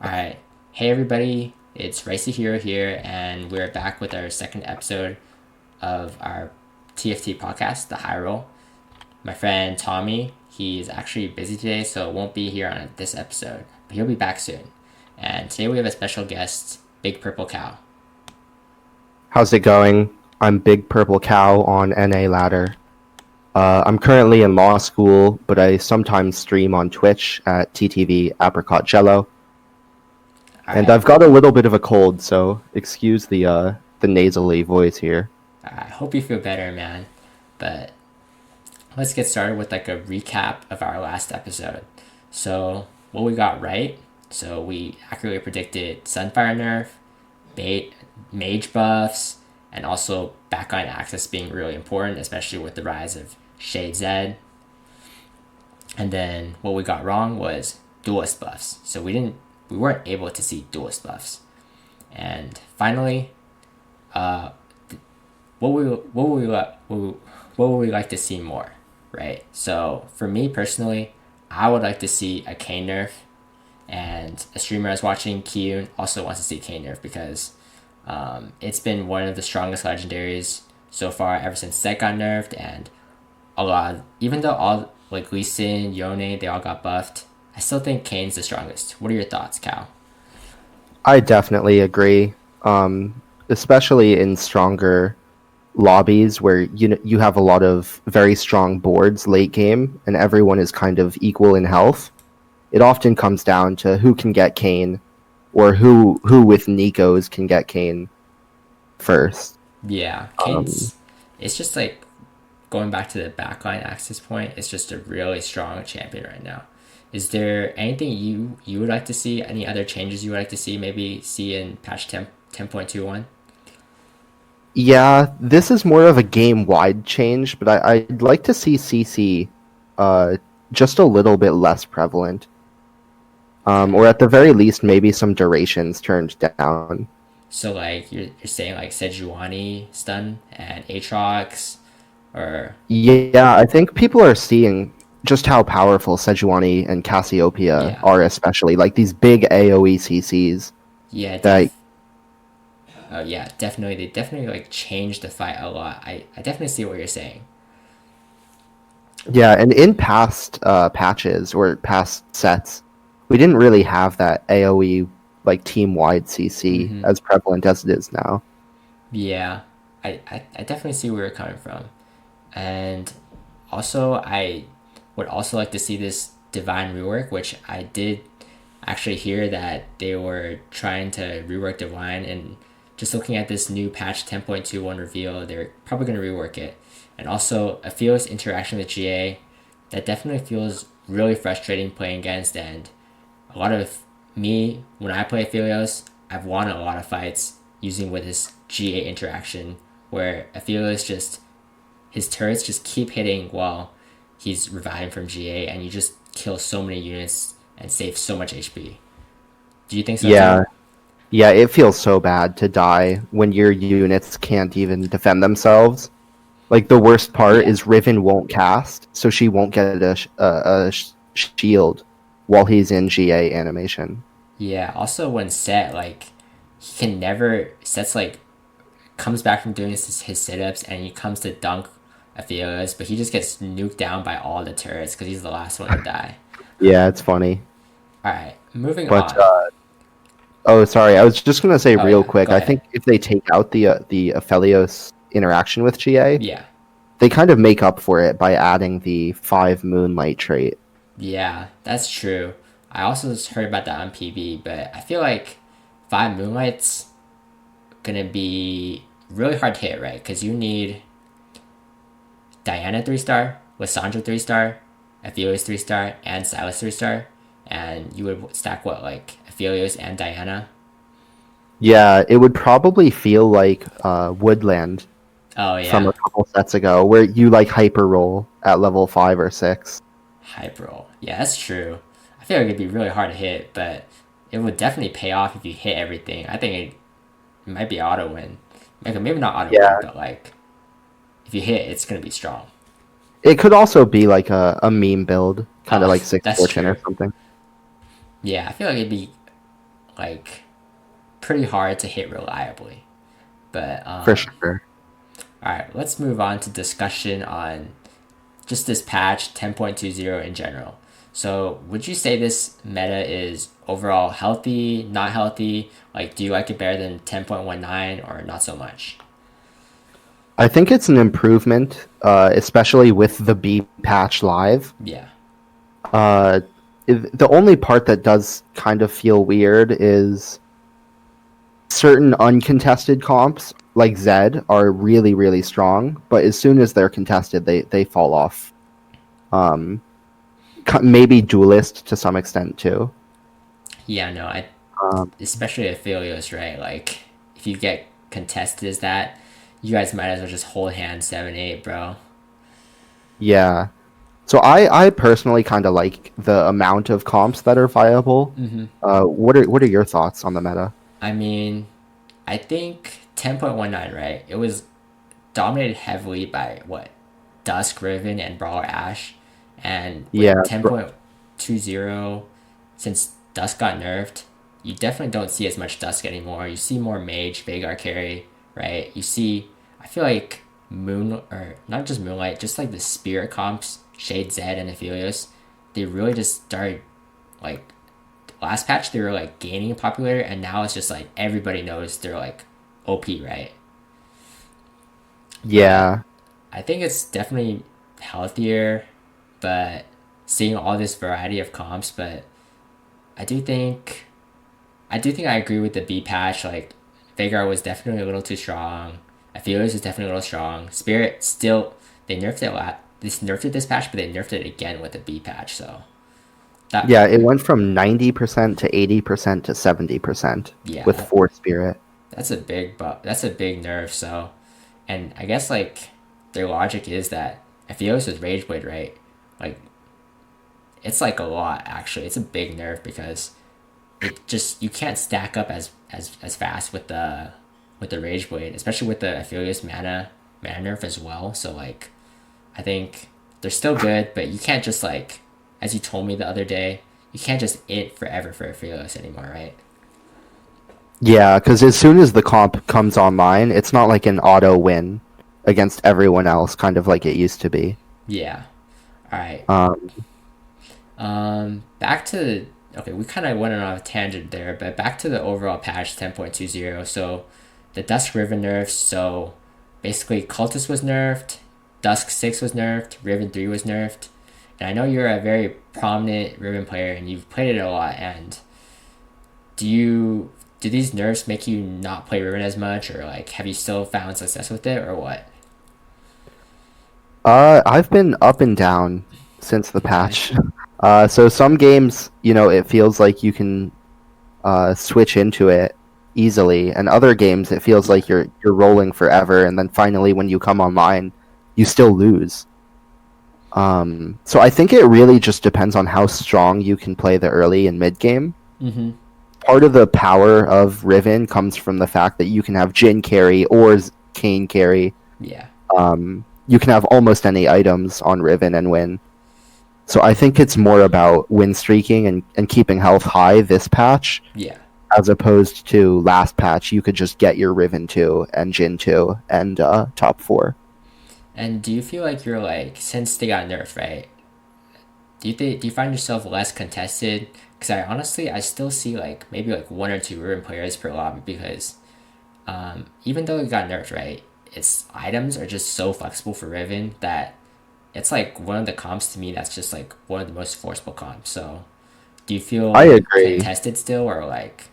Alright. Hey everybody, it's RiceeHero here, and we're back with our second episode of our TFT podcast, The High Roll. My friend Tommy, he's actually busy today, so won't be here on this episode, but he'll be back soon. And today we have a special guest, Big Purple Cow. How's it going? I'm Big Purple Cow on NA Ladder. I'm currently in law school, but I sometimes stream on Twitch at TTV Apricot Jello. And Alright, I've got a little bit of a cold, so excuse the nasally voice here. I hope you feel better, man. But let's get started with like a recap of our last episode. So, what we got right. So, we accurately predicted Sunfire nerf, mage buffs, and also backline access being really important, especially with the rise of Shade Zed. And then what we got wrong was duelist buffs. So we weren't able to see duelist buffs. And finally, uh, what would we like to see more, right? So for me personally, I would like to see a Kayn nerf, and a streamer I was watching, Kiyun, also wants to see Kayn nerf because it's been one of the strongest legendaries so far ever since Sett got nerfed, and a lot. Even though all like Lee Sin, Yone, they all got buffed, I still think Kayn's the strongest. What are your thoughts, Cal? I definitely agree, especially in stronger lobbies where you have a lot of very strong boards late game, and everyone is kind of equal in health. It often comes down to who can get Kayn, or who with Nikos can get Kayn first. Yeah, Um, Kayn's. It's just like going back to the backline access point. It's just a really strong champion right now. Is there anything you would like to see? Any other changes you would like to see? Maybe see in patch 10.21? yeah, this is more of a game-wide change, but I'd like to see CC uh, just a little bit less prevalent. Okay. Or at the very least, maybe some durations turned down. So like you're saying like Sejuani stun and Aatrox or Yeah, I think people are seeing just how powerful Sejuani and Cassiopeia yeah. are, especially like these big AoE CCs Yeah, that oh yeah, definitely. They definitely like changed the fight a lot. I definitely see what you're saying. yeah, and in past patches or past sets, we didn't really have that AoE like team-wide CC Mm-hmm. as prevalent as it is now. Yeah, I definitely see where you're coming from. And also, I would also like to see this Divine rework, which I did actually hear that they were trying to rework Divine. And just looking at this new patch 10.21 reveal, they're probably going to rework it. And also, Aphelios interaction with GA, that definitely feels really frustrating playing against. And a lot of me, when I play Aphelios, I've won a lot of fights using with his GA interaction, where Aphelios just his turrets just keep hitting while he's reviving from GA, and you just kill so many units and save so much HP. Do you think so too? Yeah, yeah, it feels so bad to die when your units can't even defend themselves. Like the worst part Yeah, is Riven won't cast, so she won't get a shield while he's in GA animation. yeah. Also, when Sett like he can never Sett's like comes back from doing his sit ups and he comes to dunk Aphelios, but he just gets nuked down by all the turrets because he's the last one to die. Yeah, it's funny. All right, moving But on. oh, sorry, I was just gonna say Oh real yeah, quick. go I ahead. think if they take out the Aphelios interaction with GA, Yeah, they kind of make up for it by adding the 5 moonlight trait. yeah, that's true. I also just heard about that on PB, but I feel like five moonlights gonna be really hard to hit, right? Because you need Diana 3 star, Lissandra 3 star, Aphelios 3 star, and Silas 3 star, and you would stack what like Aphelios and Diana. Yeah, it would probably feel like Woodland Oh from yeah, a couple sets ago, where you like hyper roll at level 5 or 6. Hyperol. Yeah, that's true. I feel like it'd be really hard to hit, but it would definitely pay off if you hit everything. I think it might be auto win. Like, maybe not auto win, Yeah, but like if you hit, it's gonna be strong. it could also be like a meme build, kind of Oh, like Six that's Fortune true. or something. Yeah, I feel like it'd be like pretty hard to hit reliably. But For sure. all right, let's move on to discussion on just this patch 10.20 in general. So, would you say this meta is overall healthy, not healthy? Like, do you like it better than 10.19 or not so much? I think it's an improvement, especially with the B patch live. Yeah. Uh, the only part that does kind of feel weird is certain uncontested comps like Zed are really really strong, but as soon as they're contested, they fall off. Um, maybe Duelist to some extent too. Yeah, no, Um, especially Aphelios, right? Like, if you get contested as that, you guys might as well just hold hands 7-8, bro. yeah. So I personally kind of like the amount of comps that are viable. What are your thoughts on the meta? I mean, I think 10.19, right? It was dominated heavily by what? Dusk Riven and Brawler Ashe. And with Yeah, 10.20, since Dusk got nerfed, you definitely don't see as much Dusk anymore. You see more Mage, Veigar carry, right? You see, I feel like or not just Moonlight, just like the Spirit comps, Shade Zed and Aphelios, they really just started, like, last patch they were like gaining in popularity, and now it's just like everybody knows they're like OP, right? But yeah. I think it's definitely healthier, but seeing all this variety of comps, but I do think I agree with the B patch. Like, Veigar was definitely a little too strong. Aphelios is definitely a little strong. Spirit still, they nerfed it a lot. They nerfed it this patch, but they nerfed it again with the B patch. So that, Yeah, it went from 90% to 80% to 70% yeah, with Force Spirit. that's a big that's a big nerf. So, and I guess like their logic is that Aphelios is Rage Blade, right? Like, it's like a lot actually. It's a big nerf because it just, you can't stack up as fast with the Rage Blade, especially with the Aphelios mana nerf as well. So like, I think they're still good, but you can't just like, as you told me the other day, you can't just int forever for Aphelios anymore, right? Yeah, because as soon as the comp comes online, it's not like an auto win against everyone else, kind of like it used to be. Yeah. All right. Um, Back to, okay, we kind of went on a tangent there, but back to the overall patch 10.20. So the Dusk Riven nerfs. So basically, Cultist was nerfed, Dusk 6 was nerfed, Riven 3 was nerfed. And I know you're a very prominent Riven player and you've played it a lot. And do these nerfs make you not play Riven as much, or like have you still found success with it, or what? I've been up and down since the Okay. patch. So some games, it feels like you can switch into it easily, and other games it feels Yeah. like you're rolling forever, and then finally when you come online, you still lose. So I think it really just depends on how strong you can play the early and mid game. Mm-hmm. Part of the power of Riven comes from the fact that you can have Jhin carry or Kayn carry. Yeah. You can have almost any items on Riven and win. So I think it's more about win streaking and keeping health high this patch, Yeah. as opposed to last patch. You could just get your Riven 2 and Jhin 2 and top 4. And do you feel like you're like, since they got nerfed, right? Do you find yourself less contested? Because I still see like maybe like one or two Riven players per lobby, because even though it got nerfed, right? Its items are just so flexible for Riven that it's like one of the comps to me that's just like one of the most forceable comps. So do you I feel agree. contested still, or like,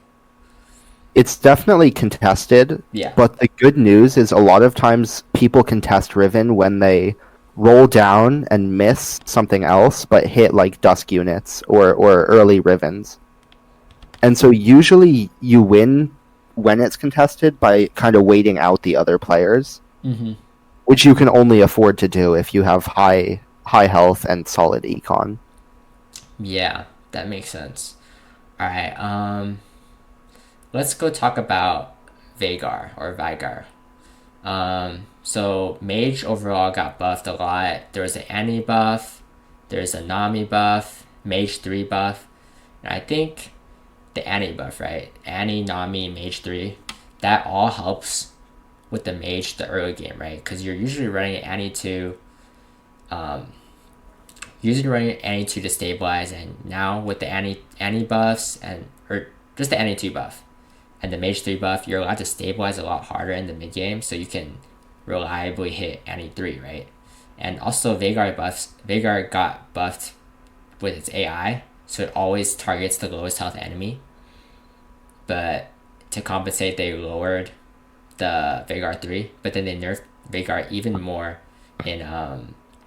It's definitely contested, yeah, but the good news is a lot of times people contest Riven when they roll down and miss something else, but hit like Dusk units or early Rivens. And so usually you win when it's contested by kind of waiting out the other players, mm-hmm, which you can only afford to do if you have high health and solid econ. yeah, that makes sense. All right, let's go talk about Veigar. So Mage overall got buffed a lot. There was an Annie buff, there's a Nami buff, Mage 3 buff, and I think the Annie buff, right? Annie, Nami, Mage 3, that all helps with the Mage the early game, right? Because you're usually running Annie 2, to stabilize, and now with the Annie buffs and or just the Annie 2 buff and the Mage 3 buff, you're allowed to stabilize a lot harder in the mid game, so you can reliably hit Annie 3, right? And also Veigar got buffed with its AI, so it always targets the lowest health enemy. But to compensate, they lowered the Veigar 3, but then they nerfed Veigar even more in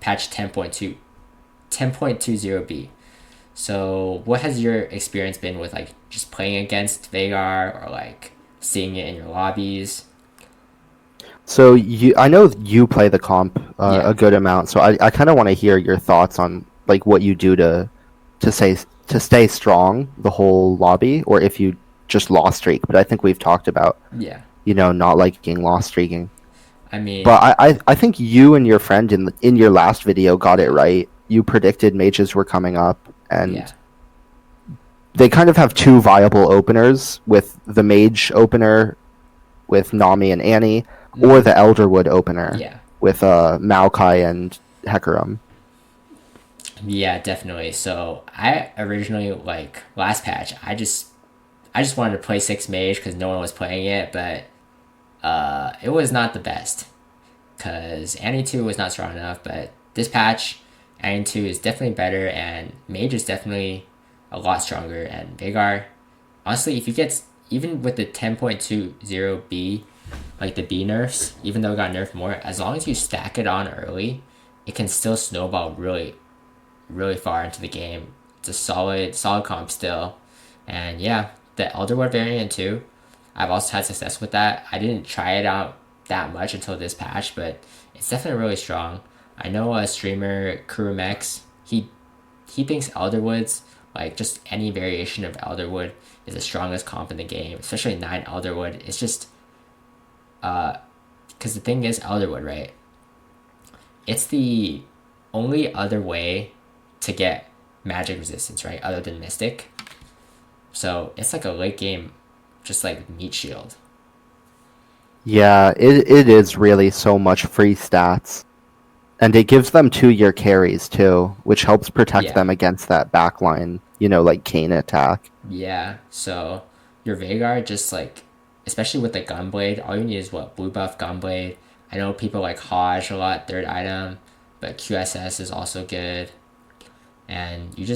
patch 10.20b. So what has your experience been with like just playing against Veigar or like seeing it in your lobbies? So I know you play the comp Yeah, a good amount, so I kind of want to hear your thoughts on like what you do to stay strong the whole lobby, or if you just lost streak. But I think we've talked about yeah. not liking lost streaking. I mean, But I think you and your friend in your last video got it right. You predicted mages were coming up, yeah, and they kind of have two viable openers with the mage opener with Nami and Annie, or the Elderwood opener yeah, with Maokai and Hecarim. yeah, definitely. So I originally like last patch, I just wanted to play six mage because no one was playing it, but it was not the best because Annie 2 was not strong enough. But this patch, Annie 2 is definitely better, and Mage is definitely a lot stronger. And Veigar, honestly, if you get even with the 10.20b, like the B nerfs, even though it got nerfed more, as long as you stack it on early, it can still snowball really, really far into the game. It's a solid comp still. And yeah, the Elderwood variant too. I've also had success with that. I didn't try it out that much until this patch, but it's definitely really strong. I know a streamer, Kurumex, he thinks Elderwoods, like just any variation of Elderwood, is the strongest comp in the game, especially 9 Elderwood. It's just, because the thing is, Elderwood, right? It's the only other way to get magic resistance, right? Other than Mystic. So it's like a late game, just like meat shield. Yeah, it is really so much free stats. And it gives them 2-year carries too, which helps protect Yeah, them against that backline, like Kane attack. yeah. So your Veigar just like, especially with the Gunblade, all you need is what, blue buff Gunblade. I know people like Hodge a lot, third item, but QSS is also good, and you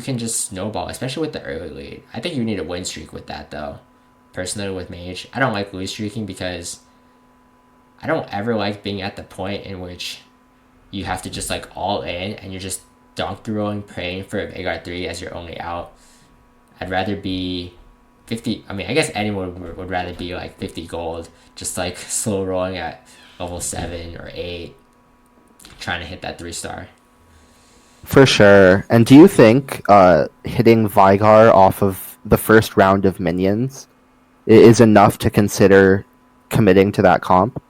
can just snowball, especially with the early lead. I think you need a win streak with that though. Personally, with Mage, I don't like lose streaking because I don't ever like being at the point in which you have to just like all in and you're just donkey rolling, praying for a Veigar 3 as your only out. I'd rather be 50. I mean, I guess anyone would rather be like 50 gold, just like slow rolling at level 7 or 8, trying to hit that 3-star. For sure. And do you think hitting Veigar off of the first round of minions is enough to consider committing to that comp?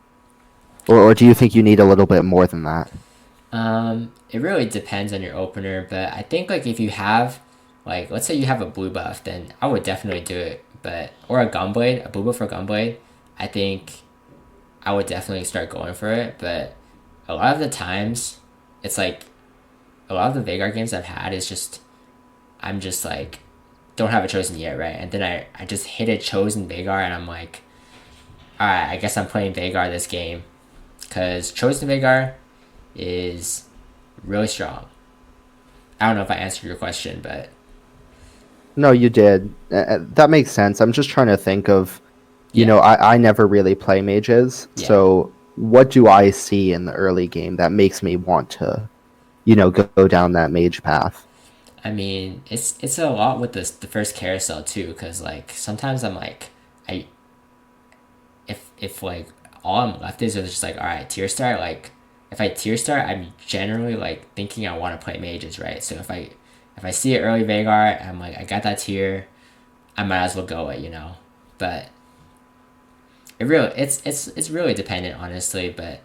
Or do you think you need a little bit more than that? It really depends on your opener, but I think like if you have, like, let's say you have a blue buff, then I would definitely do it. But or a gunblade, a blue buff or gunblade, I think I would definitely start going for it. But a lot of the times, it's like a lot of the Veigar games I've had is just I'm just like don't have a chosen yet, right? And then I just hit a chosen Veigar and I'm like, alright, I guess I'm playing Veigar this game. Because chosen Veigar is really strong. I don't know if I answered your question, but No, you did. That makes sense. I'm just trying to think of, yeah, I never really play mages. yeah. So what do I see in the early game that makes me want to, go down that mage path? I mean, it's a lot with the first carousel too, because like sometimes I'm like, I if like all I'm left is just like, all right, tier start. Like if I tier start, I'm generally like thinking I want to play mages, right? So if I see it early Veigar, I'm like, I got that tier, I might as well go it, you know. But it's really dependent, honestly. But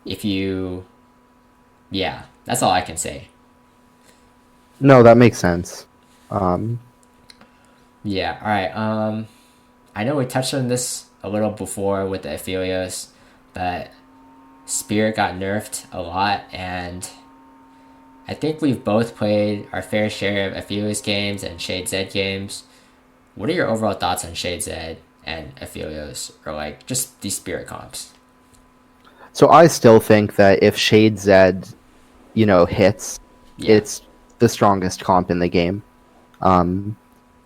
if you, yeah, that's all I can say. No, that makes sense. Um, Yeah. All right. I know we touched on this a little before with the Aphelios, but Spirit got nerfed a lot, and I think we've both played our fair share of Aphelios games and Shade Z games. What are your overall thoughts on Shade Z and Aphelios, or like just these Spirit comps? So I still think that if Shade Z, hits, Yeah. it's the strongest comp in the game. Um,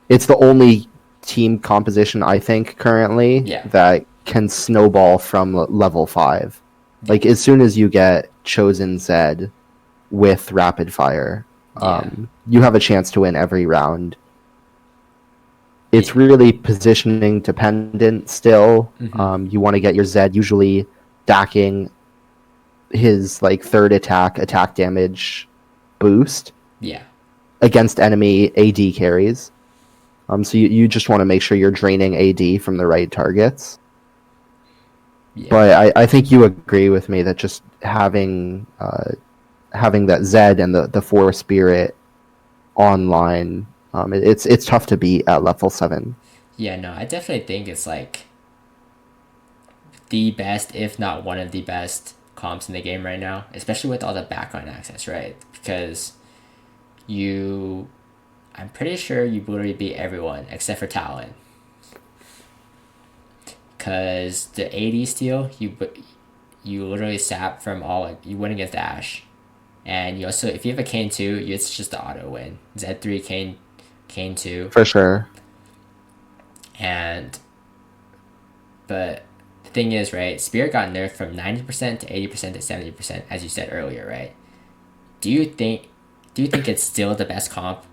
it's the only team composition I think currently Yeah. that can snowball from level 5. Yeah. Like as soon as you get chosen Z with rapid fire, Yeah. you have a chance to win every round. Yeah. It's really positioning dependent still. Mm-hmm. You want to get your Z usually stacking his like third attack damage boost Yeah. against enemy AD carries. So you just want to make sure you're draining AD from the right targets. Yeah. But I think you agree with me that just having that Z and the 4 spirit online, it's tough to beat at level 7. Yeah. No, I definitely think it's like the best, if not one of the best comps in the game right now, especially with all the background access, right? Because you, I'm pretty sure you literally beat everyone except for Talon. Because the AD steal, you literally sap from all, like, you win against Ashe. And you also, if you have a Kane 2, it's just the auto win. Z3, Kane 2. For sure. And, but the thing is, right, Spirit got nerfed from 90% to 80% to 70%, as you said earlier, right? Do you think it's still the best comp,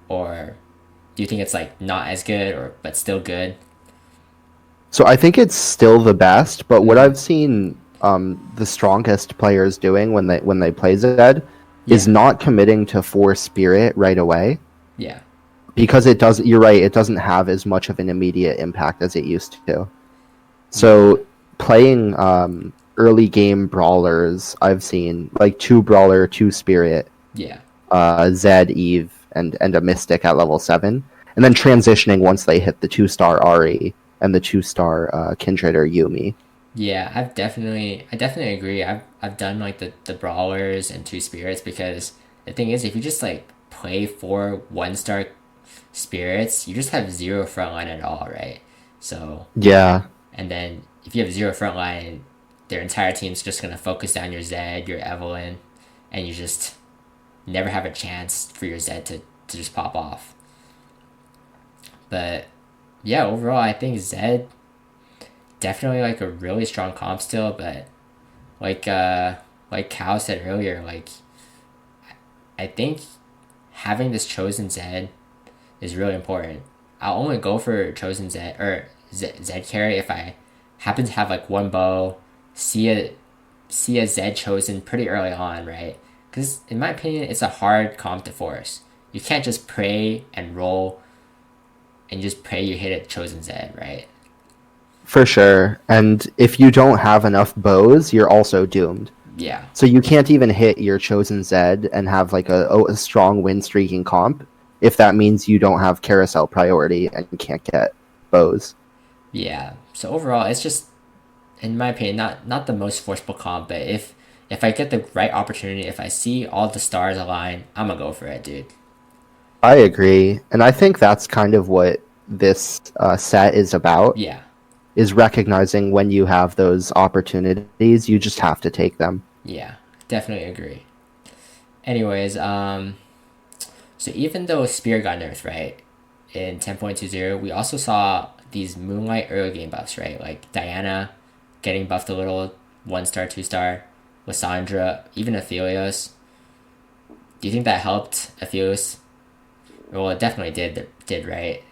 or do you think it's like not as good, or but still good? So I think it's still the best, but what Mm-hmm. I've seen the strongest players doing when they play Zed is Yeah. not committing to 4 spirit right away, Yeah. because it does. You're right. It doesn't have as much of an immediate impact as it used to. Yeah. So playing early game brawlers, I've seen like 2 brawler, 2 spirit, Yeah. Zed, Eve, and a mystic at level 7, and then transitioning once they hit the 2-star Ahri and the 2-star Kindred or Yumi. Yeah, I definitely agree. I've done like the brawlers and two spirits, because the thing is, if you just like play 4 1-star spirits, you just have zero frontline at all, right? So, Yeah, and then if you have zero frontline, their entire team's just gonna focus down your Zed, your Evelyn, and you just never have a chance for your Zed to just pop off. But yeah, overall, I think Zed definitely like a really strong comp still, but like like Cal said earlier, like I think having this chosen Zed is really important. I'll only go for chosen Zed or Zed carry if I happen to have like one bow, see a Zed chosen pretty early on, right? Because in my opinion, it's a hard comp to force. You can't just pray and roll and just pray you hit a chosen Zed, right? for sure. And if you don't have enough bows, you're also doomed. Yeah, So you can't even hit your chosen Zed and have like a strong win streaking comp if that means you don't have carousel priority and can't get bows. yeah. So overall, it's just, in my opinion, not the most forceful comp, but if I get the right opportunity, if I see all the stars align, I'm gonna go for it, dude. I agree, and I think that's kind of what this set is about. Yeah, Is recognizing when you have those opportunities, you just have to take them. yeah, definitely agree. Anyways, so even though Spear got nerfed, right, in 10.20, we also saw these moonlight early game buffs, right? Like Diana getting buffed a little, 1-star, 2-star, Lissandra, even Aphelios. Do you think that helped Aphelios? Well, it definitely did, right?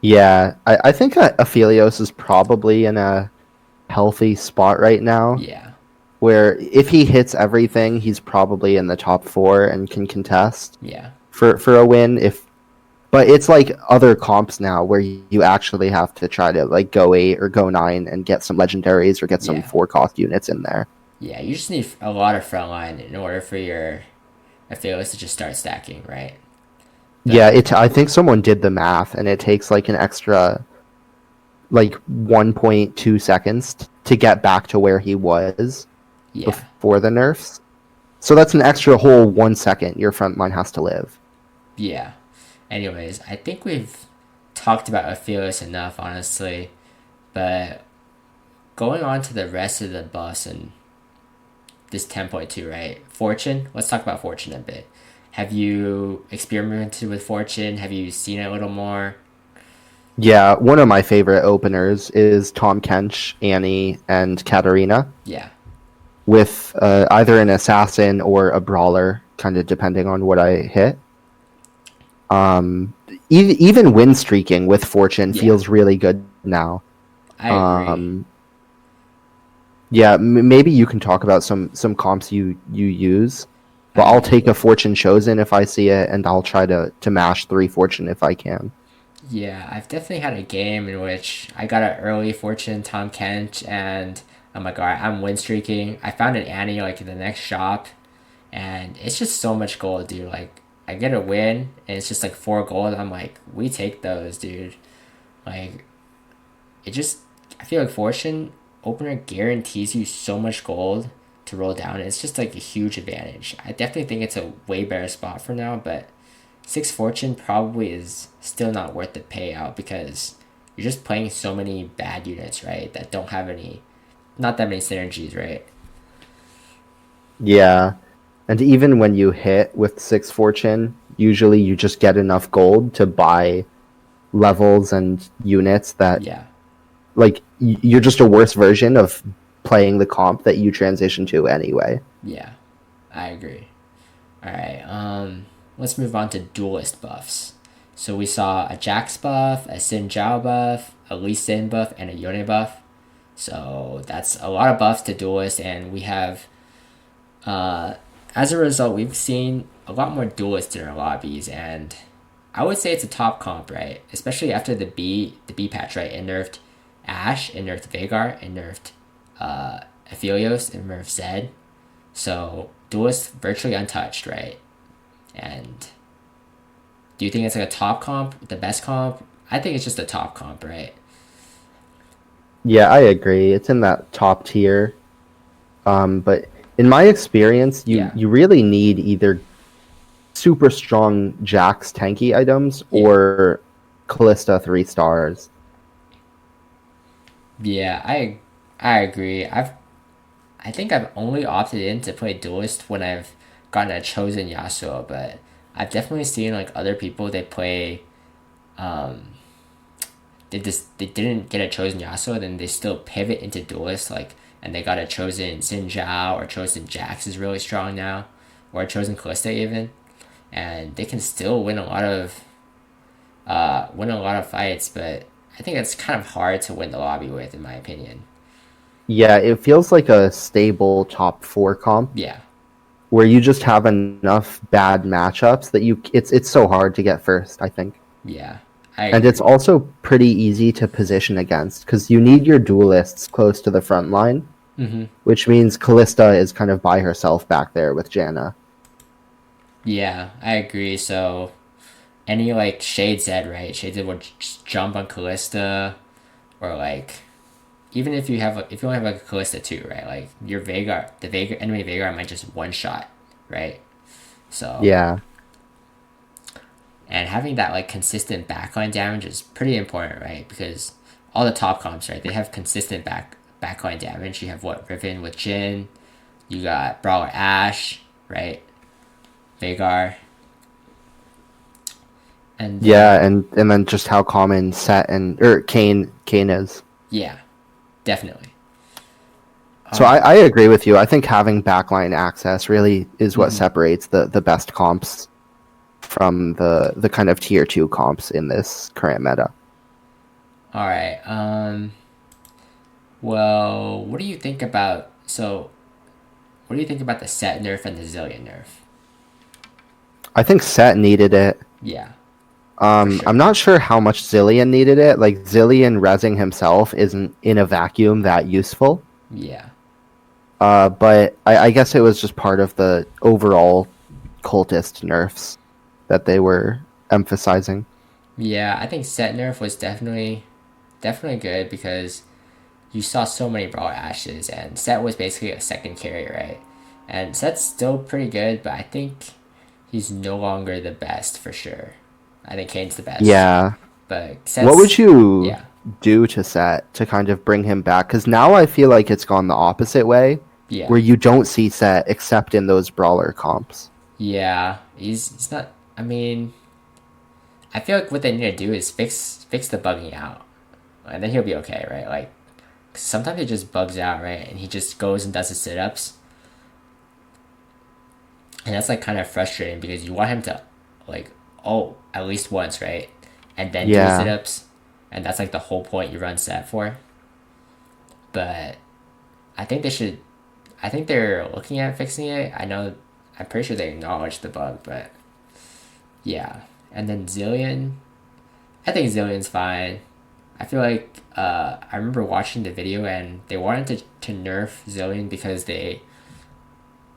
Yeah, I think Aphelios is probably in a healthy spot right now, Yeah, where if he hits everything, he's probably in the top 4 and can contest yeah, for a win. If But it's like other comps now where you actually have to try to like go 8 or go 9 and get some legendaries or get some yeah, 4 cost units in there. yeah. You just need a lot of frontline in order for your Aphelios to just start stacking, right? Yeah, I think someone did the math, and it takes like an extra like 1.2 seconds to get back to where he was Yeah, before the nerfs. So that's an extra whole 1 second your front line has to live. yeah. Anyways, I think we've talked about Aphelios enough, honestly. But going on to the rest of the buffs and this 10.2, right? Fortune. Let's talk about Fortune a bit. Have you experimented with Fortune? Have you seen it a little more? Yeah, one of my favorite openers is Tom Kench, Annie, and Katarina Yeah, with either an assassin or a brawler, kind of depending on what I hit. Even win streaking with Fortune yeah. feels really good now. I agree. Um, yeah, maybe you can talk about some comps you use. But I I'll mean, take a Fortune Chosen if I see it, and I'll try to mash 3 Fortune if I can. yeah, I've definitely had a game in which I got an early Fortune Tom Kent, and I'm like, all right, I'm win streaking. I found an Annie like in the next shop, and it's just so much gold, dude. Like, I get a win, and it's just like 4 gold. I'm like, we take those, dude. Like, it just, I feel like Fortune opener guarantees you so much gold to roll down. It's just like a huge advantage. I definitely think it's a way better spot for now, but 6 Fortune probably is still not worth the payout because you're just playing so many bad units, right? That don't have any, not that many synergies, right? Yeah, and even when you hit with 6 Fortune, usually you just get enough gold to buy levels and units that Yeah, like you're just a worse version of playing the comp that you transition to anyway. yeah, I agree. All right, let's move on to duelist buffs. So we saw a Jax buff, a Xin Zhao buff, a Lee Sin buff, and a Yone buff. So that's a lot of buffs to duelist, and we have, uh, as a result, we've seen a lot more duelists in our lobbies, and I would say it's a top comp, right? Especially after the B patch, right? It nerfed Ashe, it nerfed Veigar, it nerfed Aphelios, it nerfed Zed. So duelist virtually untouched, right? And do you think it's like a top comp, the best comp? I think it's just a top comp, right? Yeah, I agree. It's in that top tier. But in my experience, you Yeah, you really need either super strong Jax tanky items yeah, or Callista 3 stars. yeah. I agree. I think I've only opted in to play duelist when I've gotten a chosen Yasuo, but I've definitely seen like other people they play they didn't get a chosen Yasuo, then they still pivot into duelist like and they got a chosen Xin Zhao or chosen Jax is really strong now, or a chosen Callista even, and they can still win a lot of fights, but I think it's kind of hard to win the lobby with, in my opinion. Yeah, it feels like a stable top 4 comp Yeah, where you just have enough bad matchups that it's so hard to get first, I think. yeah, I And it's agree. also pretty easy to position against because you need your duelists close to the front line, Mm-hmm. which means Callista is kind of by herself back there with Janna. Yeah, I agree. So any like Shade Zed, right? Shade Zed would just jump on Callista, or like even if you only have like a Callista too, right? Like your Veigar, the Veigar enemy Veigar might just one shot, right? So Yeah. and having that like consistent backline damage is pretty important, right? Because all the top comps, right? They have consistent backline damage. You have what Riven with Jhin, you got Brawler Ashe, right? Veigar, and Yeah, and then just how common Sett and or Kane is. yeah, definitely. So I agree with you. I think having backline access really is what Mm-hmm. separates the best comps from the kind of tier 2 comps in this current meta. All right. Well, what do you think about what do you think about the Sett nerf and the Zilean nerf? I think Sett needed it. Yeah, for I'm sure. not sure how much Zilean needed it. Like Zilean rezzing himself isn't in a vacuum that useful. Yeah, But I guess it was just part of the overall cultist nerfs that they were emphasizing. Yeah, I think Sett nerf was definitely good because you saw so many Brawler Ashes, and Sett was basically a second carry, right? And Sett's still pretty good, but I think he's no longer the best for sure. I think Kane's the best, Yeah. but What would Sett's you yeah, do to Set to kind of bring him back? Because now I feel like it's gone the opposite way, yeah, where you don't see Set except in those brawler comps. yeah. He's not. I mean, I feel like what they need to do is fix the bugging out, and then he'll be okay, right? Like sometimes he just bugs out, right? And he just goes and does his sit ups, and that's like kind of frustrating because you want him to, like, at least once, right? And then do his sit Yeah. ups, and that's like the whole point you run Sett for. But I think they should. I think they're looking at fixing it. I know. I'm pretty sure they acknowledge the bug, but yeah. And then Zilean, I think Zillion's fine. I feel like I remember watching the video and they wanted to nerf Zilean because they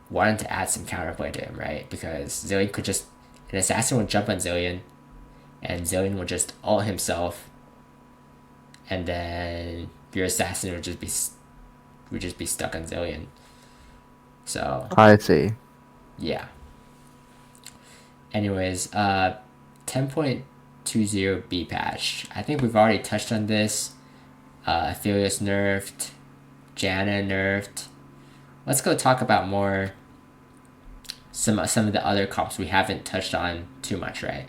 wanted to add some counterplay to him, right? Because Zilean could just an assassin would jump on Zilean and Zilean would just ult himself, and then your assassin would just be stuck on Zilean. So I see. yeah. Anyways, 10.20 B patch. I think we've already touched on this. Aphelios nerfed, Janna nerfed. Let's go talk about more some of the other comps we haven't touched on too much, right?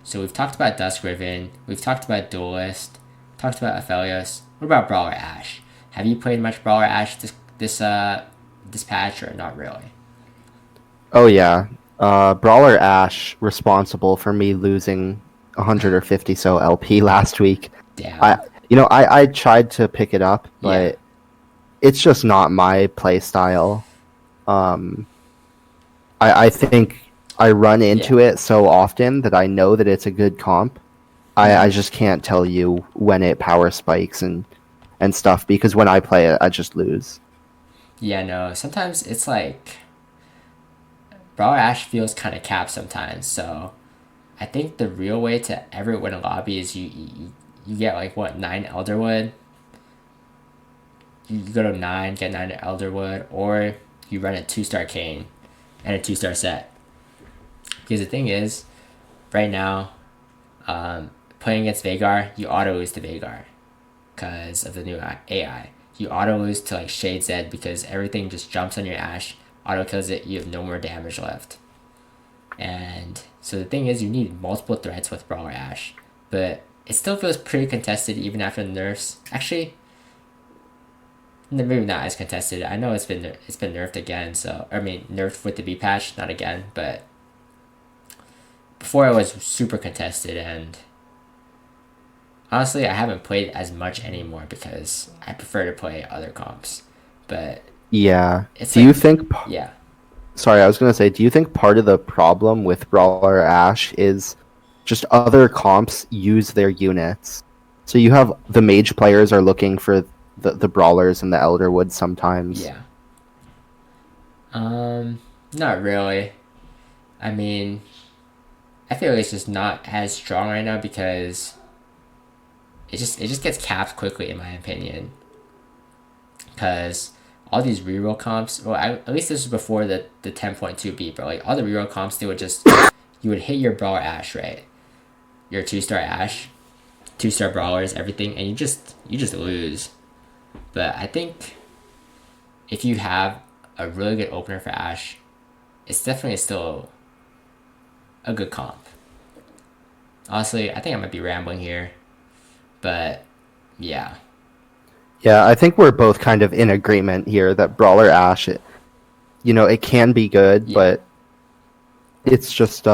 So we've talked about Dusk Riven, we've talked about Duelist, talked about Aphelios. What about Brawler Ashe? Have you played much Brawler Ashe this patch or not really? Oh yeah. Brawler Ashe responsible for me losing 150 so LP last week. I Damn. I tried to pick it up, Yeah. but it's just not my play style. Um, I think I run Yeah. into it so often that I know that it's a good comp. I just can't tell you when it power spikes and stuff because when I play it, I just lose. Yeah, no. Sometimes it's like Brawler Ashe feels kind of capped sometimes. So I think the real way to ever win a lobby is you get like what 9 Elderwood. You go to 9, get 9 Elderwood, or you run a 2-star Kane and a 2-star Sett. Because the thing is, right now, playing against Veigar, you auto lose to Veigar because of the new AI. You auto lose to like Shade Zed because everything just jumps on your Ashe, auto kills it, you have no more damage left. And so the thing is, you need multiple threats with Brawler Ashe, but it still feels pretty contested even after the nerfs. Actually, maybe not as contested. I know it's been nerfed again. So I mean, nerfed with the B patch, not again, but before it was super contested. And honestly, I haven't played as much anymore because I prefer to play other comps. But Yeah. it's Do you like, think yeah, Sorry, I was gonna say, do you think part of the problem with Brawler Ashe is just other comps use their units? So you have the mage players are looking for the brawlers and the Elderwood sometimes. yeah. Not really. I mean, I feel like it's just not as strong right now because it just gets capped quickly in my opinion. Because all these reroll comps, well, at least this was before the 10.2 beat, but like all the reroll comps, they would just you would hit your Brawler Ashe, right? Your 2-star Ashe, 2-star brawlers, everything, and you just lose. But I think if you have a really good opener for Ashe, it's definitely still a good comp. Honestly, I think I might be rambling here, but yeah, Yeah, I think we're both kind of in agreement here that Brawler Ashe, it can be good, yeah, but it's just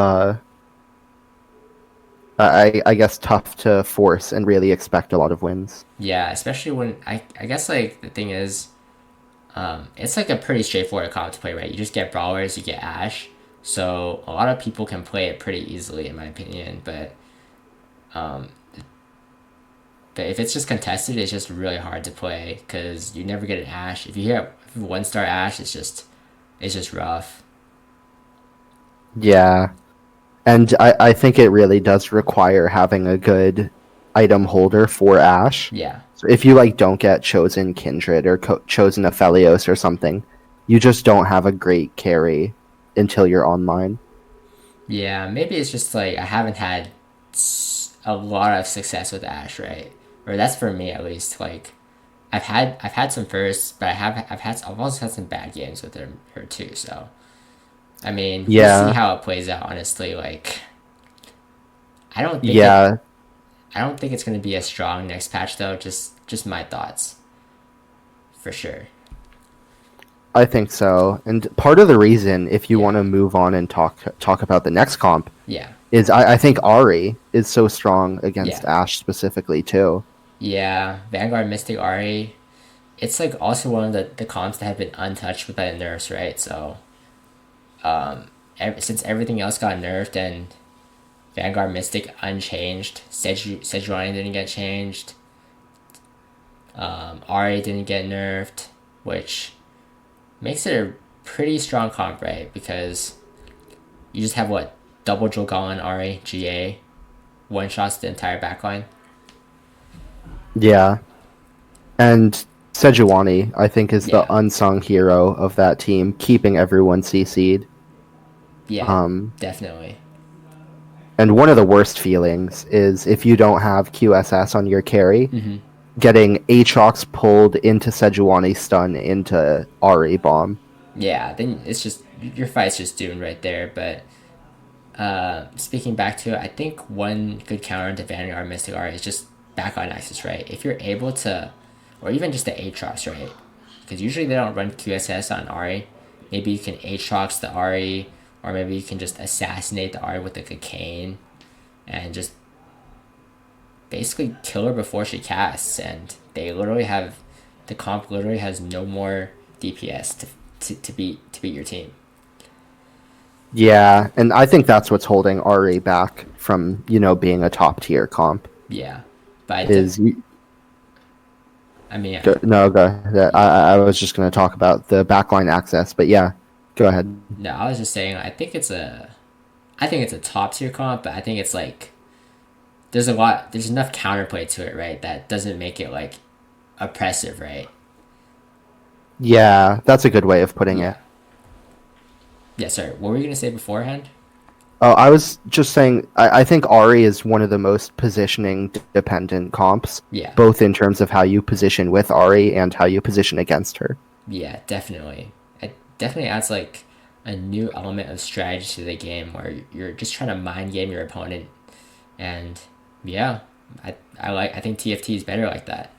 I guess tough to force and really expect a lot of wins. yeah. Especially when I guess like the thing is, it's like a pretty straightforward comp to play, right? You just get brawlers, you get Ashe, so a lot of people can play it pretty easily, in my opinion. Um, but if it's just contested, it's just really hard to play because you never get an Ashe. If you hear 1-star Ashe, it's just rough. Yeah. And I think it really does require having a good item holder for Ashe. Yeah. So if you like don't get chosen Kindred or chosen Aphelios or something, you just don't have a great carry until you're online. Yeah, maybe it's just like I haven't had a lot of success with Ashe, right? Or that's for me at least. Like I've had some firsts, but I've also had some bad games with her too. So I mean, we'll see Yeah, how it plays out. Honestly, like I don't think it. yeah, I don't think it's gonna be as strong next patch though. Just my thoughts for sure. I think so. And part of the reason, if you Yeah, want to move on and talk about the next comp, yeah, is I think Ahri is so strong against yeah, Ashe specifically too. yeah. Vanguard Mystic Ahri. It's like also one of the comps that have been untouched by the nerfs, right? So since everything else got nerfed and Vanguard Mystic unchanged, Sejuani didn't get changed, Ahri didn't get nerfed, which makes it a pretty strong comp, right? Because you just have what double Drogon, Ahri, GA, one shots the entire backline. Yeah, and Sejuani, I think, is the Yeah, unsung hero of that team, keeping everyone CC'd. yeah, Um, definitely. and one of the worst feelings is if you don't have QSS on your carry, Mm-hmm. getting Aatrox pulled into Sejuani stun into Ahri bomb. Yeah, then it's just your fight's just doomed right there. But speaking back to it, I think one good counter to Vanguard Mystic Art is just back on axis, right? If you're able to, or even just the Aatrox, right? Because usually they don't run QSS on Ahri. Maybe you can Aatrox the Ahri, or maybe you can just assassinate the Ahri with like a cane, and just basically kill her before she casts. And they literally have the comp literally has no more DPS to beat your team. Yeah, and I think that's what's holding Ahri back from, being a top tier comp. Yeah, but Is I mean, no, go ahead. I was just going to talk about the backline access, but yeah, go ahead. no, I was just saying. I think it's a top tier comp, but I think it's like there's enough counterplay to it, right? That doesn't make it like oppressive, right? Yeah, that's a good way of putting it. Yeah, yeah. Sorry, what were you gonna say beforehand? Oh, I was just saying, I think Ahri is one of the most positioning dependent comps, Yeah, both in terms of how you position with Ahri and how you position against her. yeah, definitely. It definitely adds like a new element of strategy to the game where you're just trying to mind game your opponent, and yeah, I think TFT is better like that.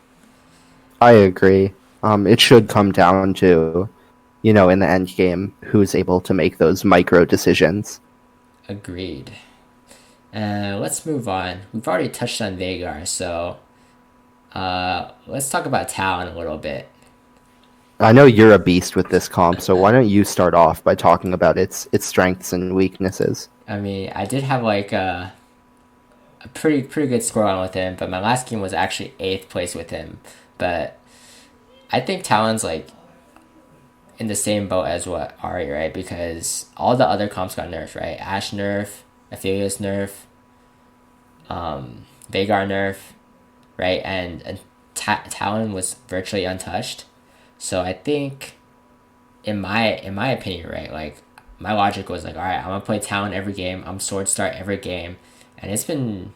I agree. It should come down to, in the end game, who's able to make those micro decisions. Agreed. Let's move on. We've already touched on Veigar, so let's talk about Talon a little bit. I know you're a beast with this comp, so why don't you start off by talking about its strengths and weaknesses? I mean, I did have like a pretty good score on with him, but my last game was actually eighth place with him. But I think Talon's like in the same boat as what Ahri, right? Because all the other comps got nerfed, right? Ashe nerf, Aphelios nerf, Veigar nerf, right? And Talon was virtually untouched. So I think, in my opinion, right, like my logic was like, all right, I'm gonna play Talon every game. I'm sword start every game, and it's been.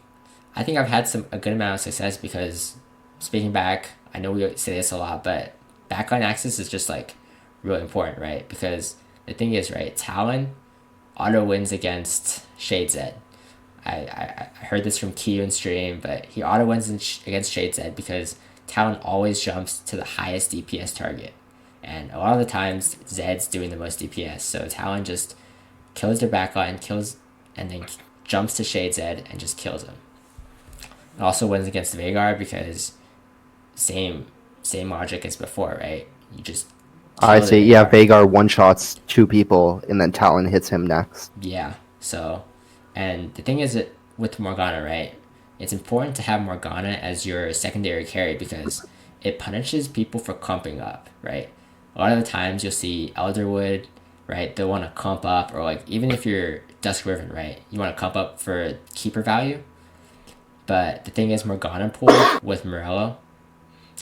I think I've had a good amount of success because, speaking back, I know we say this a lot, but backline access is just like really important, right? Because the thing is, right, Talon auto wins against Shade Zed. I heard this from Q in stream, but he auto wins against Shade Zed because Talon always jumps to the highest DPS target. And a lot of the times, Zed's doing the most DPS. So Talon just kills their backline, and then jumps to Shade Zed and just kills him. It also wins against Veigar because same same logic as before, right? You just I kill the see. Yeah, Veigar. Veigar one shots two people, and then Talon hits him next. Yeah. So, and the thing is that with Morgana, right? It's important to have Morgana as your secondary carry because it punishes people for clumping up, right? A lot of the times you'll see Elderwood, right? They'll want to clump up, or like even if you're Dusk Riven, right? You want to comp up for keeper value. But the thing is, Morgana pool with Morello,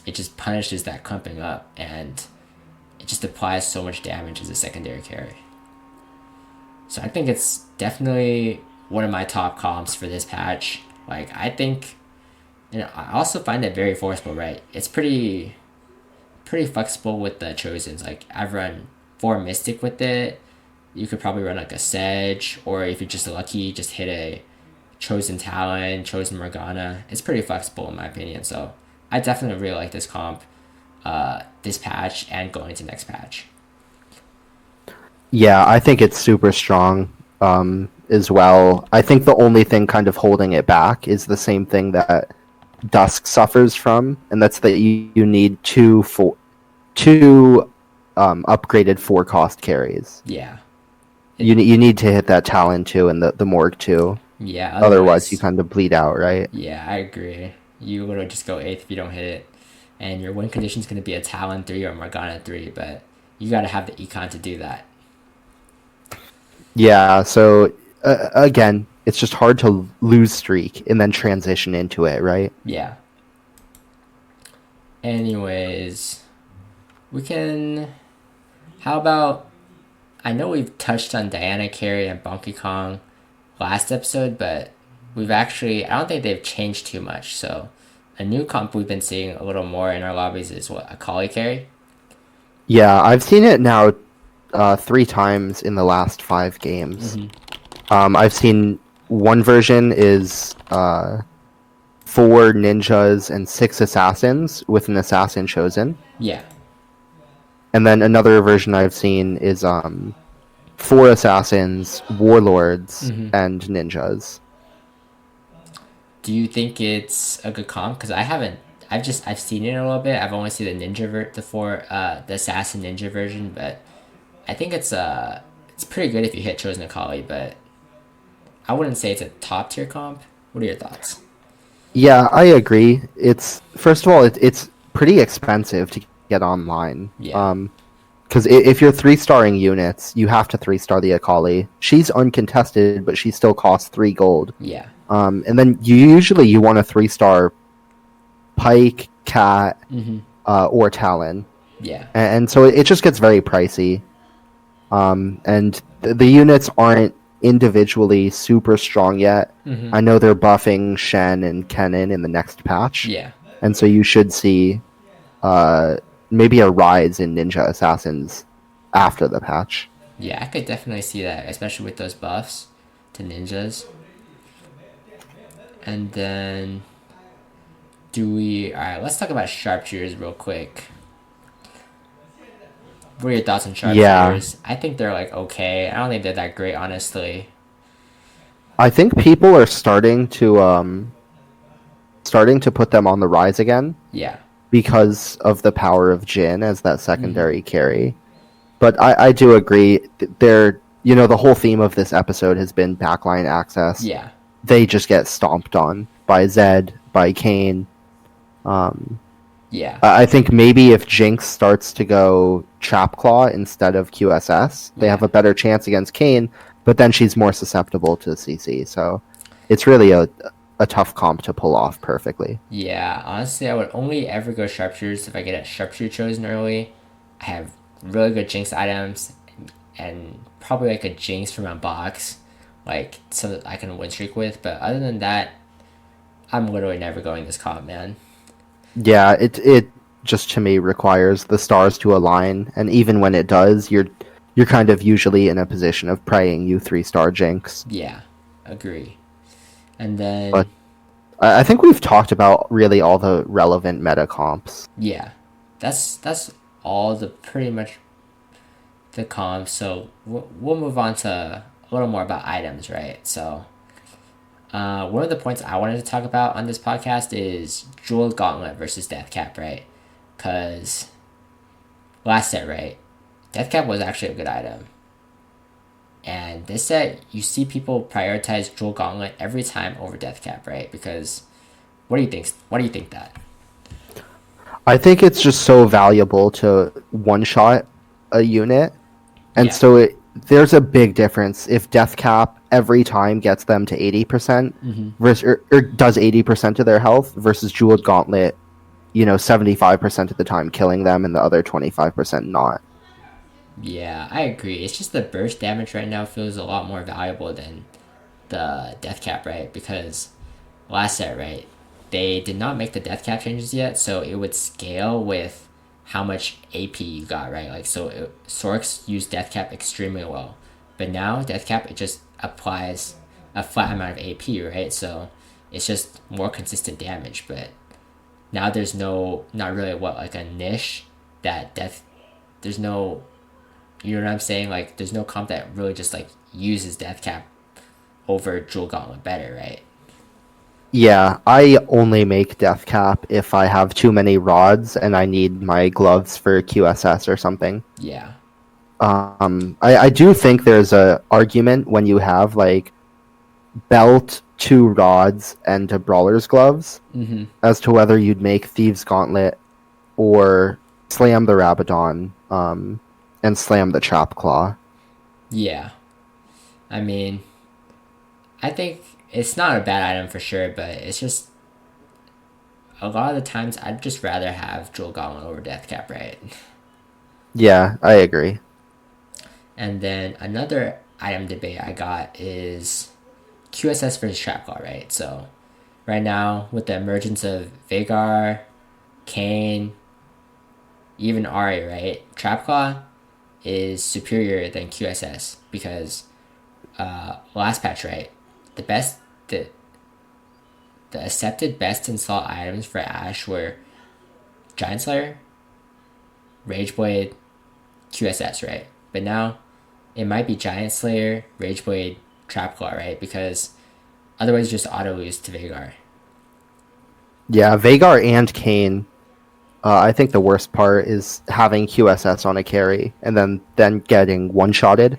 it just punishes that clumping up, and it just applies so much damage as a secondary carry. So I think it's definitely one of my top comps for this patch. Like, I think, I also find it very forceable, right? It's pretty flexible with the Chosens. Like, I've run 4 Mystic with it. You could probably run like a Sedge, or if you're just lucky, just hit a Chosen Talon, Chosen Morgana. It's pretty flexible in my opinion. So I definitely really like this comp, this patch, and going into next patch. Yeah, I think it's super strong as well. I think the only thing kind of holding it back is the same thing that Dusk suffers from, and that's that you need two upgraded 4-cost carries. Yeah. You need to hit that Talon too and the Morg too. Yeah. Otherwise you kind of bleed out, right? Yeah, I agree. You literally just go 8th if you don't hit it, and your win condition is going to be a Talon 3 or Morgana 3, but you got to have the econ to do that. Yeah, so again, it's just hard to lose streak and then transition into it, right? Yeah. Anyways, we can... How about... I know we've touched on Diana Carey and Donkey Kong last episode, but we've actually... I don't think they've changed too much, so... A new comp we've been seeing a little more in our lobbies is what? Akali Carey? Yeah, I've seen it now 3 times in the last 5 games. Mm-hmm. I've seen one version is 4 ninjas and 6 assassins with an assassin chosen. Yeah. And then another version I've seen is 4 assassins, warlords, and ninjas. Do you think it's a good comp? Because I've seen it a little bit. I've only seen the the assassin ninja version, but I think it's pretty good if you hit Chosen Akali, but I wouldn't say it's a top tier comp. What are your thoughts? Yeah, I agree. It's first of all, it's pretty expensive to get online. Yeah. Because if you're 3-starring units, you have to 3-star the Akali. She's uncontested, but she still costs 3 gold. Yeah. And then you want a 3-star Pike, Cat, or Talon. Yeah. And so it just gets very pricey. And the units aren't individually super strong yet. I know they're buffing Shen and Kennen in the next patch. Yeah. And so you should see maybe a rise in ninja assassins after the patch. Yeah, I could definitely see that, especially with those buffs to ninjas. And then alright, let's talk about Sharpshooters real quick. What are your thoughts on Sharpshooters? I think they're like okay. I don't think they're that great, honestly. I think people are starting to put them on the rise again. Yeah. Because of the power of Jhin as that secondary carry. But I do agree. They're, the whole theme of this episode has been backline access. Yeah. They just get stomped on by Zed, by Kayn. Yeah. I think maybe if Jinx starts to go Trap Claw instead of QSS, they have a better chance against Kayn, but then she's more susceptible to CC. So it's really a tough comp to pull off perfectly. Yeah, honestly, I would only ever go Sharpshooters if I get a Sharpshooter chosen early. I have really good Jinx items and probably like a Jinx from my box, like so that I can win streak with. But other than that, I'm literally never going this comp, man. Yeah, it just to me requires the stars to align, and even when it does, you're kind of usually in a position of praying you 3-star Jinx. Yeah, agree. And then... But I think we've talked about really all the relevant meta comps. Yeah, that's all pretty much the comps. So we'll move on to a little more about items, right? So one of the points I wanted to talk about on this podcast is Jewel Gauntlet versus Deathcap, right? Because last set, right, Deathcap was actually a good item. And this set, you see people prioritize Jewel Gauntlet every time over Deathcap, right? Because what do you think? What do you think that? I think it's just so valuable to one-shot a unit, and so there's a big difference if Deathcap every time gets them to 80% Mm-hmm. versus or does 80% of their health versus Jeweled Gauntlet, 75% of the time killing them and the other 25% not. Yeah, I agree. It's just the burst damage right now feels a lot more valuable than the death cap, right? Because last set, right, they did not make the death cap changes yet, so it would scale with how much AP you got, right? Like, so Sorks used death cap extremely well, but now death cap, it just applies a flat amount of AP, right? So it's just more consistent damage, but now there's not really what, like a niche that death, there's no, you know what I'm saying? Like, there's no comp that really just like uses death cap over Jewel Gauntlet better, right? Yeah, I only make Deathcap if I have too many rods and I need my gloves for QSS or something. Yeah. I do think there's a argument when you have like belt, two rods, and a brawler's gloves Mm-hmm. as to whether you'd make Thieves Gauntlet or slam the Rabadon, and slam the Trap Claw. Yeah. I mean, I think it's not a bad item for sure, but it's just a lot of the times I'd just rather have Jewel Gauntlet over Deathcap, right? Yeah, I agree. And then another item debate I got is QSS versus Trapclaw, right? So right now with the emergence of Veigar, Kayn, even Ahri, right? Trapclaw is superior than QSS because last patch, right? The best the accepted best install items for Ashe were Giant Slayer, Rageblade, QSS, right? But now it might be Giant Slayer, Rageblade, Trapclaw, right? Because otherwise just auto lose to Veigar. Yeah, Veigar and Kayn. I think the worst part is having QSS on a carry and then getting one shotted,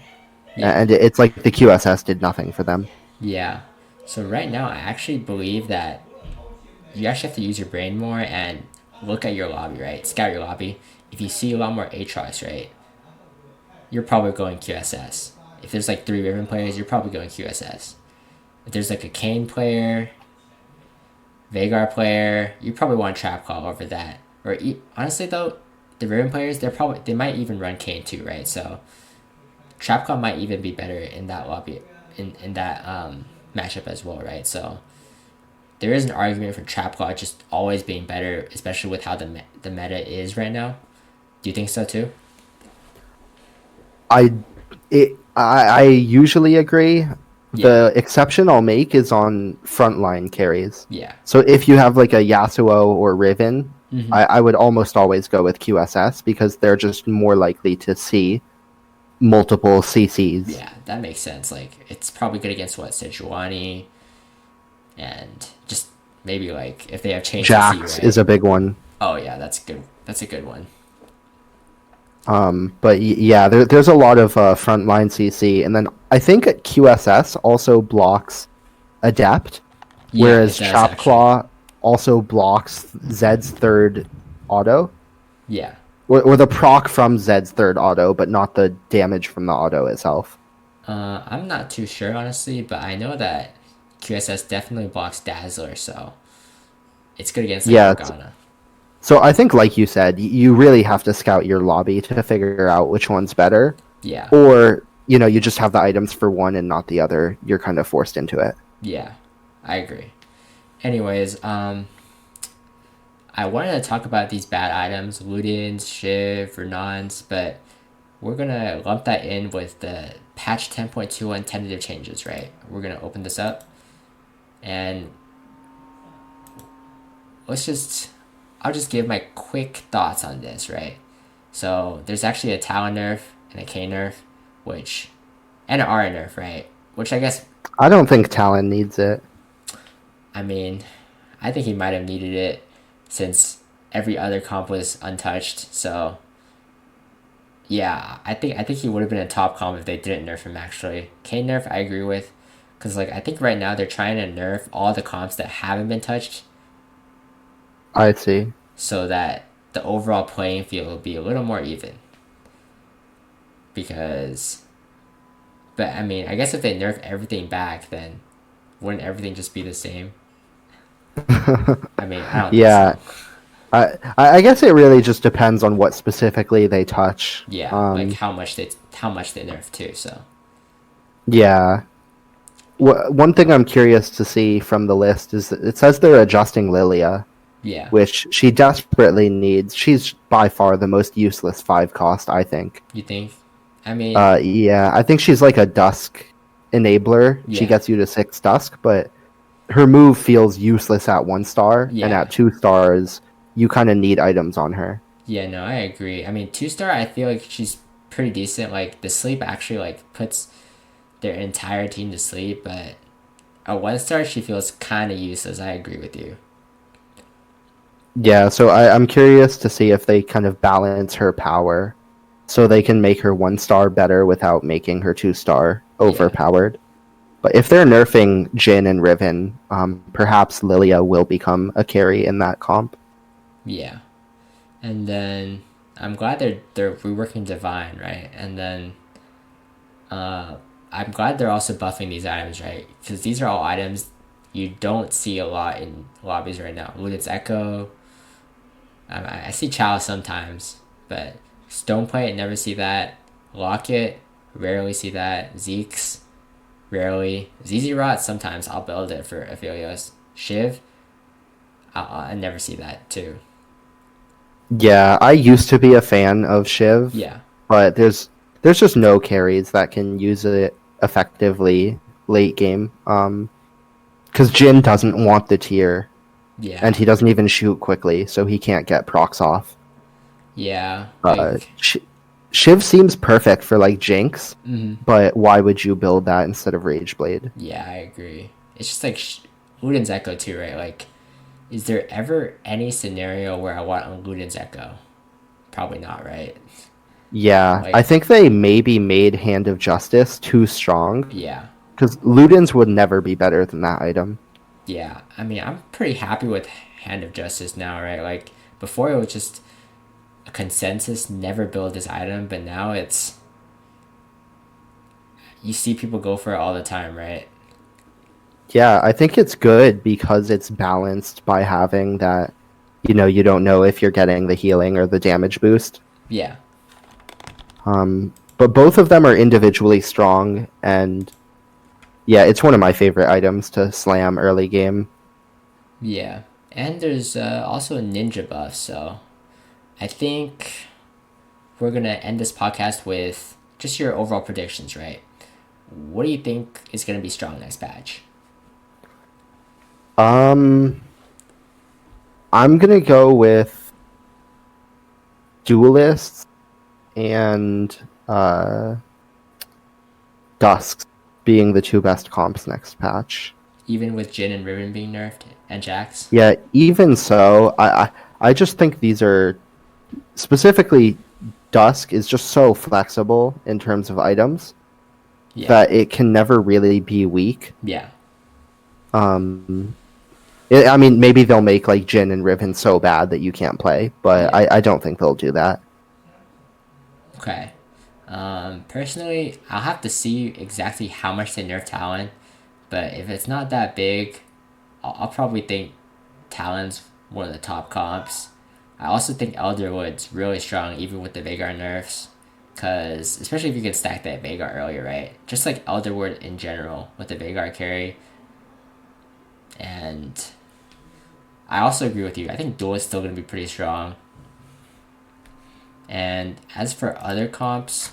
Yeah. and it's like the QSS did nothing for them. Yeah. So right now I actually believe that you actually have to use your brain more and look at your lobby, right? Scout your lobby. If you see a lot more Aatrox, right, you're probably going QSS. If there's like 3 Riven players, you're probably going QSS. If there's like a Kayn player, Veigar player, you probably want Trap Call over that. Or honestly though, the Riven players, they might even run Kayn too, right? So Trap Call might even be better in that lobby, in that matchup as well, right? So there is an argument for Trap Claw just always being better, especially with how the meta is right now. Do you think so too? I I usually agree. Yeah. The exception I'll make is on frontline carries. Yeah. So if you have like a Yasuo or Riven, Mm-hmm. I would almost always go with QSS because they're just more likely to see multiple CCs. Yeah, that makes sense. Like it's probably good against what Sejuani and just maybe like if they have chain CC, Jax right? is a big one. Oh yeah, that's good. That's a good one. But yeah, there's a lot of frontline CC, and then I think QSS also blocks Adept, Yeah, it whereas does actually. Trapclaw also blocks Zed's third auto, Yeah. or the proc from Zed's third auto, but not the damage from the auto itself. I'm not too sure honestly, but I know that QSS definitely blocks Dazzler, so it's good against like Yeah, Morgana. so I think, like you said, you really have to scout your lobby to figure out which one's better, Yeah. or you just have the items for one and not the other. You're kind of forced into it. Yeah. I agree. Anyways, I wanted to talk about these bad items, Ludens, Shiv, Renons, but we're gonna lump that in with the patch 10.21 tentative changes, right? We're gonna open this up and let's just I'll just give my quick thoughts on this, right? So there's actually a Talon nerf and a K nerf, which and an R nerf, right? Which I guess I don't think Talon needs it. I mean I think he might have needed it since every other comp was untouched. So yeah, I think he would have been a top comp if they didn't nerf him actually. K nerf I agree with, cause like I think right now they're trying to nerf all the comps that haven't been touched I see. so that the overall playing field will be a little more even. Because But I mean, I guess if they nerf everything back, then wouldn't everything just be the same? I mean, I don't think Yeah, so. I guess it really just depends on what specifically they touch. Yeah, like how much they nerf too. So Yeah. One thing I'm curious to see from the list is that it says they're adjusting Lilia, yeah, which she desperately needs. She's by far the most useless 5 cost, I think. you think? I mean, Yeah, I think she's like a Dusk enabler. She yeah, gets you to 6 Dusk, but her move feels useless at 1 star, and yeah, at 2 stars, you kind of need items on her. yeah. No, I agree. I mean, 2 star, I feel like she's pretty decent. Like the sleep actually like puts their entire team to sleep, but at 1 star she feels kind of useless. I agree with you. Yeah, so I'm curious to see if they kind of balance her power so they can make her 1 star better without making her 2 star Yeah, overpowered. But if they're nerfing Jin and Riven, perhaps Lilia will become a carry in that comp. yeah. And then I'm glad they're reworking Divine, right? And then uh, I'm glad they're also buffing these items, right? Because these are all items you don't see a lot in lobbies right now. Luden's Echo. I see Chow sometimes, but Stoneplate, never see that. Locket, rarely see that. Zeke's, rarely. ZZ Rot, sometimes I'll build it for Aphelios. Shiv, I never see that too. Yeah, I used to be a fan of Shiv, Yeah, but there's just no carries that can use it effectively late game. Because Jin doesn't want the tier, yeah, and he doesn't even shoot quickly, so he can't get procs off. yeah. Uh, Like, Sh- Shiv seems perfect for like Jinx, mm-hmm. but why would you build that instead of Rageblade? Yeah, I agree. It's just like Luden's Echo too, right? Like, is there ever any scenario where I want Luden's Echo? Probably not, right? Yeah, I Like, think they maybe made Hand of Justice too strong yeah, because Ludens would never be better than that item. yeah. I mean, I'm pretty happy with Hand of Justice now, right? Like, before it was just a consensus, never build this item, but now it's you see people go for it all the time, right? Yeah, I think it's good because it's balanced by having that, you don't know if you're getting the healing or the damage boost. Yeah, But both of them are individually strong, and yeah, it's one of my favorite items to slam early game. yeah. And there's also a ninja buff, so I think we're gonna end this podcast with just your overall predictions, right? What do you think is gonna be strong next patch? Um, I'm gonna go with Duelists and Dusks being the two best comps next patch. Even with Jin and Riven being nerfed and Jax? Yeah, even so, I just think these are specifically Dusk is just so flexible in terms of items Yeah, that it can never really be weak. yeah, Um, I mean, maybe they'll make like Jin and Riven so bad that you can't play, but yeah. I don't think they'll do that. Okay. Personally, I'll have to see exactly how much they nerf Talon, but if it's not that big, I'll probably think Talon's one of the top comps. I also think Elderwood's really strong, even with the Veigar nerfs, because especially if you can stack that Veigar earlier, right? Just like Elderwood in general with the Veigar carry, and I also agree with you. I think Duel is still going to be pretty strong. And as for other comps,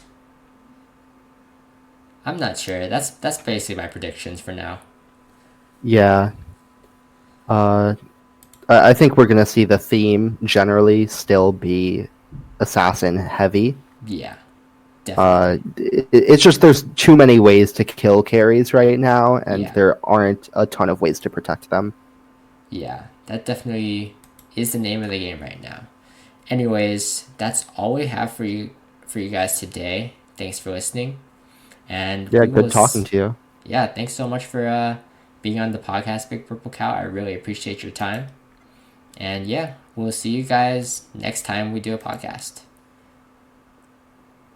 I'm not sure. That's basically my predictions for now. Yeah. Uh, I think we're gonna see the theme generally still be assassin heavy. Yeah, definitely. It's just there's too many ways to kill carries right now, and Yeah, there aren't a ton of ways to protect them. yeah. That definitely is the name of the game right now. Anyways, that's all we have for you guys today. Thanks for listening, and Yeah, we will. good talking to you. Yeah, thanks so much for being on the podcast, Big Purple Cow. I really appreciate your time. And yeah, we'll see you guys next time we do a podcast.